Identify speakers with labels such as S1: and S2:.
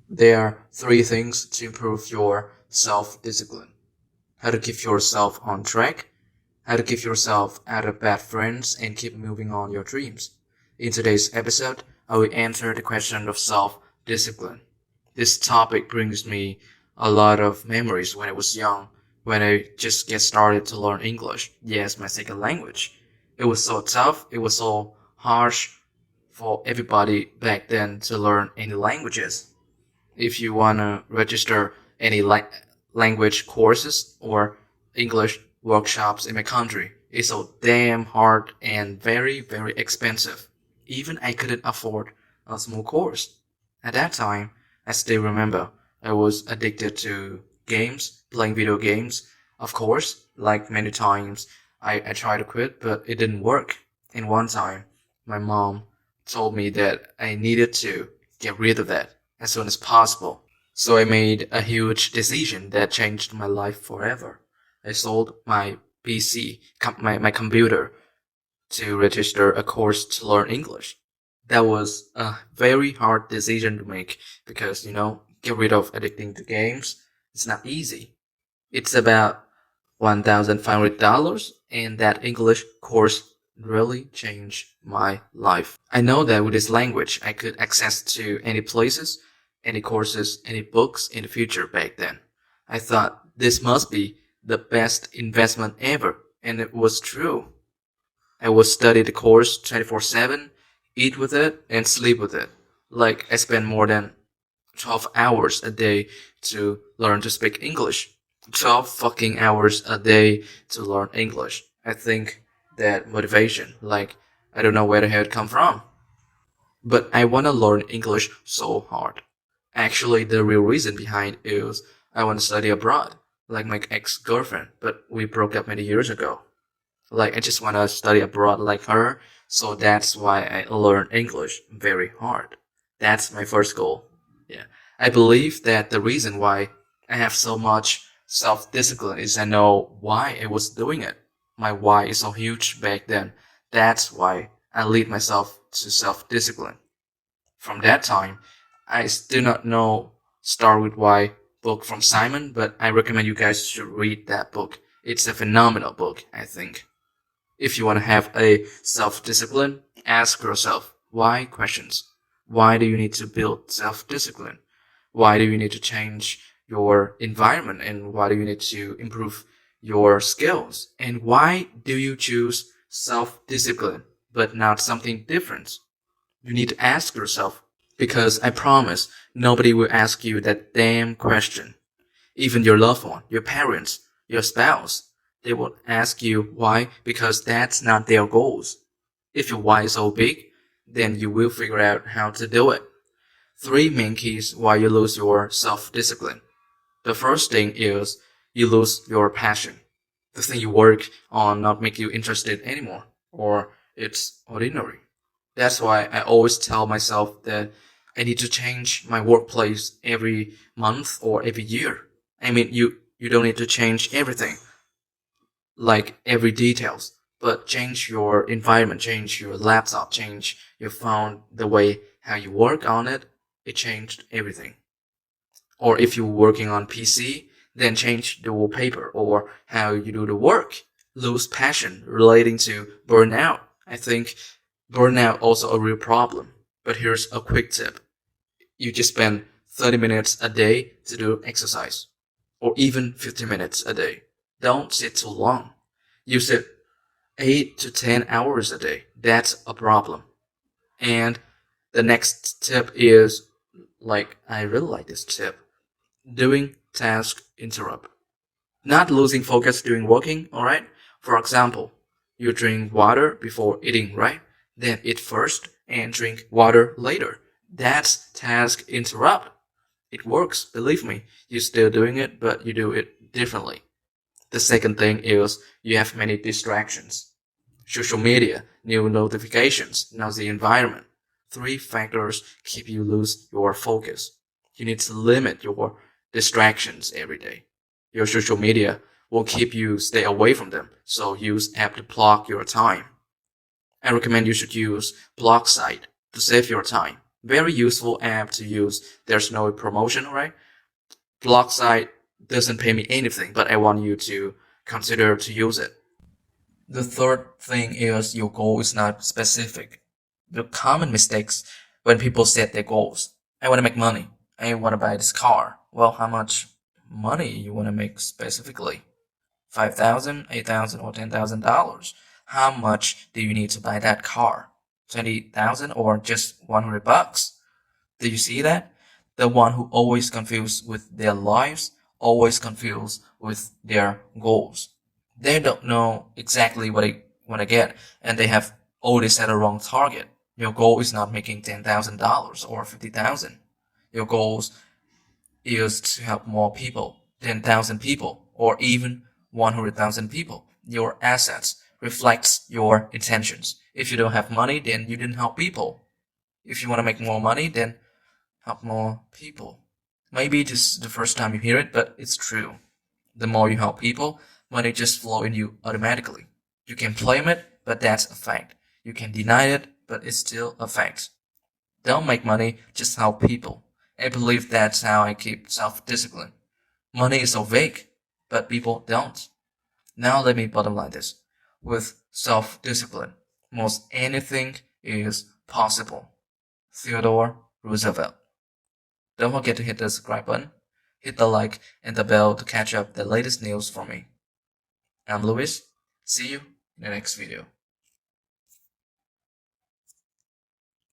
S1: There are three things to improve your self-discipline. How to keep yourself on track, how to keep yourself out of bad friends, and keep moving on your dreams. In today's episode, I will answer the question of self-discipline. This topic brings me a lot of memories when I was young, when I just get started to learn English. Yes, my second language. It was so tough, it was so harsh for everybody back then to learn any languages. If you want to register any language courses or English workshops in my country, it's so damn hard and very, very expensive. Even I couldn't afford a small course. At that time, I still remember I was addicted to games, playing video games. Of course, like many times, I tried to quit, but it didn't work. And one time, my mom told me that I needed to get rid of that as soon as possible. So I made a huge decision that changed my life forever. I sold my PC, my computer, to register a course to learn English. That was a very hard decision to make because, get rid of addicting to games. It's not easy. It's about $1,500, and that English course really changed my life. I know that with this language, I could access to any places, any courses, any books in the future back then. I thought this must be the best investment ever, and it was true. I would study the course 24/7, eat with it, and sleep with it. Like, I spent more than 12 hours a day to learn to speak English. 12 fucking hours a day to learn English. I think that motivation, like, I don't know where the hell it come from. But I want to learn English so hard. Actually, the real reason behind is I want to study abroad, like my ex-girlfriend, but we broke up many years ago. Like, I just want to study abroad like her, so that's why I learn English very hard. That's my first goal. Yeah. I believe that the reason why I have so much self-discipline is I know why I was doing it. My why is so huge back then. That's why I lead myself to self-discipline. From that time, I still not know Start With Why book from Simon, but I recommend you guys should read that book. It's a phenomenal book, I think. If you want to have a self-discipline, ask yourself why questions. Why do you need to build self-discipline? Why do you need to change your environment? And why do you need to improve your skills? And why do you choose self-discipline but not something different? You need to ask yourself, because I promise nobody will ask you that damn question. Even your loved one, your parents, your spouse, they will ask you why, because that's not their goals. If your why is so big, then you will figure out how to do it. Three main keys why you lose your self-discipline. The first thing is you lose your passion. The thing you work on not make you interested anymore, or it's ordinary. That's why I always tell myself that I need to change my workplace every month or every year. I mean, you don't need to change everything, like every details, but change your environment, change your laptop, change your phone, the way how you work on it. It changed everything. Or if you're working on PC, then change the wallpaper or how you do the work. Lose passion relating to burnout. I think burnout also a real problem. But here's a quick tip. You just spend 30 minutes a day to do exercise, or even 50 minutes a day. Don't sit too long. You sit 8 to 10 hours a day. That's a problem. And the next tip is, like, I really like this tip. Doing task interrupt. Not losing focus during working, alright? For example, you drink water before eating, right? Then eat first and drink water later. That's task interrupt. It works, believe me. You're still doing it, but you do it differently. The second thing is you have many distractions. Social media, new notifications, noisy environment. Three factors keep you lose your focus. You need to limit your distractions every day. Your social media will keep you stay away from them, so use app to block your time. I recommend you should use block site to save your time. Very useful app to use. There's no promotion, right? Blog site doesn't pay me anything, but I want you to consider to use it. The third thing is your goal is not specific. The common mistakes when people set their goals. I want to make money. I want to buy this car. Well, how much money you want to make specifically? 5,000, 8,000, or $10,000. How much do you need to buy that car? 20,000 or just 100 bucks? Do you see that? The one who always confused with their lives, always confused with their goals. They don't know exactly what they want to get, and they have already set a wrong target. Your goal is not making $10,000 or 50,000. Your goals is to help more people, 10,000 people, or even 100,000 people. Your assets reflects your intentions. If you don't have money, then you didn't help people. If you want to make more money, then help more people. Maybe this is the first time you hear it, but it's true. The more you help people, money just flow in you automatically. You can claim it, but that's a fact. You can deny it, but it's still a fact. Don't make money, just help people. I believe that's how I keep self-discipline. Money is so vague, but people don't. Now let me bottom line this. With self-discipline, most anything is possible. Theodore Roosevelt. Don't forget to hit the subscribe button, hit the like and the bell to catch up the latest news from me. I'm Louis. See you in the next video.